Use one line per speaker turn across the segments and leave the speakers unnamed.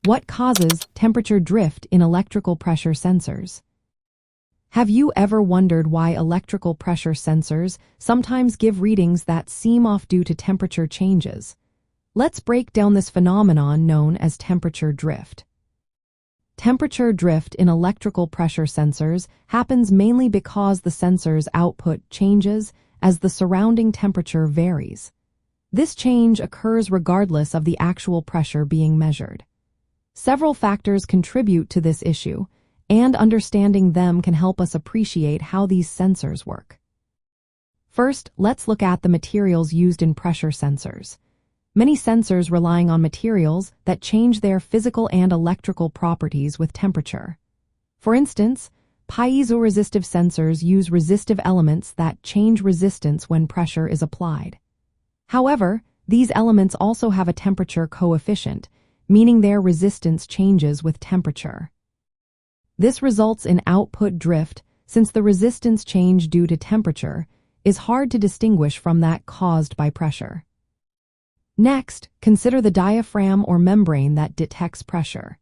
What causes temperature drift in electrical pressure sensors? Have you ever wondered why electrical pressure sensors sometimes give readings that seem off due to temperature changes? Let's break down this phenomenon known as temperature drift. Temperature drift in electrical pressure sensors happens mainly because the sensor's output changes as the surrounding temperature varies. This change occurs regardless of the actual pressure being measured. Several factors contribute to this issue, and understanding them can help us appreciate how these sensors work. First, let's look at the materials used in pressure sensors. Many sensors rely on materials that change their physical and electrical properties with temperature. For instance, piezoresistive sensors use resistive elements that change resistance when pressure is applied. However, these elements also have a temperature coefficient, meaning their resistance changes with temperature. This results in output drift since the resistance change due to temperature is hard to distinguish from that caused by pressure. Next, consider the diaphragm or membrane that detects pressure.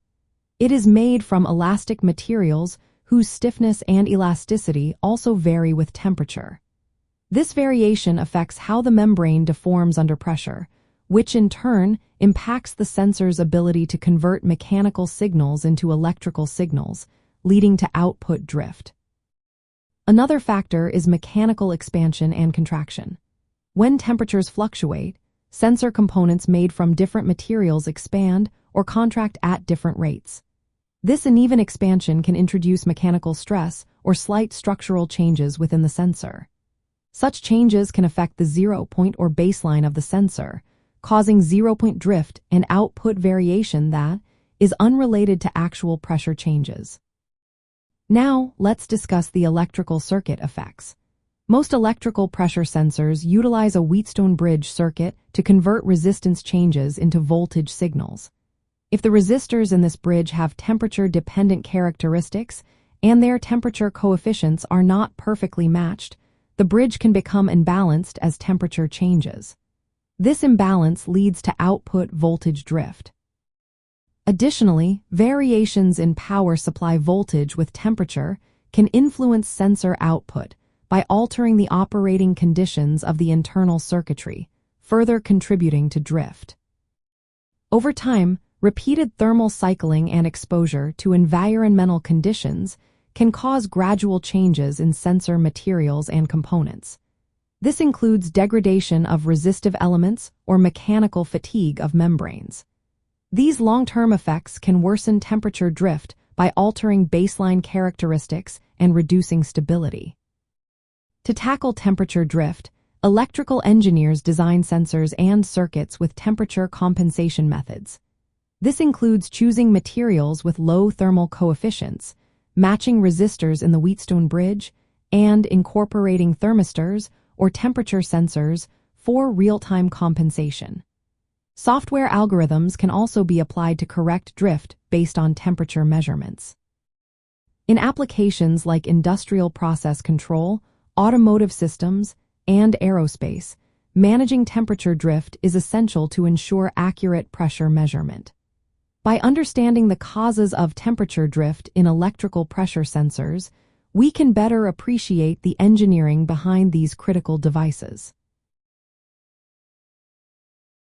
It is made from elastic materials whose stiffness and elasticity also vary with temperature. This variation affects how the membrane deforms under pressure, which in turn impacts the sensor's ability to convert mechanical signals into electrical signals, leading to output drift. Another factor is mechanical expansion and contraction. When temperatures fluctuate, sensor components made from different materials expand or contract at different rates. This uneven expansion can introduce mechanical stress or slight structural changes within the sensor. Such changes can affect the zero point or baseline of the sensor, causing zero-point drift and output variation that is unrelated to actual pressure changes. Now, let's discuss the electrical circuit effects. Most electrical pressure sensors utilize a Wheatstone bridge circuit to convert resistance changes into voltage signals. If the resistors in this bridge have temperature-dependent characteristics and their temperature coefficients are not perfectly matched, the bridge can become imbalanced as temperature changes. This imbalance leads to output voltage drift. Additionally, variations in power supply voltage with temperature can influence sensor output by altering the operating conditions of the internal circuitry, further contributing to drift. Over time, repeated thermal cycling and exposure to environmental conditions can cause gradual changes in sensor materials and components. This includes degradation of resistive elements or mechanical fatigue of membranes. These long-term effects can worsen temperature drift by altering baseline characteristics and reducing stability. To tackle temperature drift, electrical engineers design sensors and circuits with temperature compensation methods. This includes choosing materials with low thermal coefficients, matching resistors in the Wheatstone bridge, and incorporating thermistors or temperature sensors for real-time compensation. Software algorithms can also be applied to correct drift based on temperature measurements. In applications like industrial process control, automotive systems, and aerospace, managing temperature drift is essential to ensure accurate pressure measurement. By understanding the causes of temperature drift in electrical pressure sensors, we can better appreciate the engineering behind these critical devices.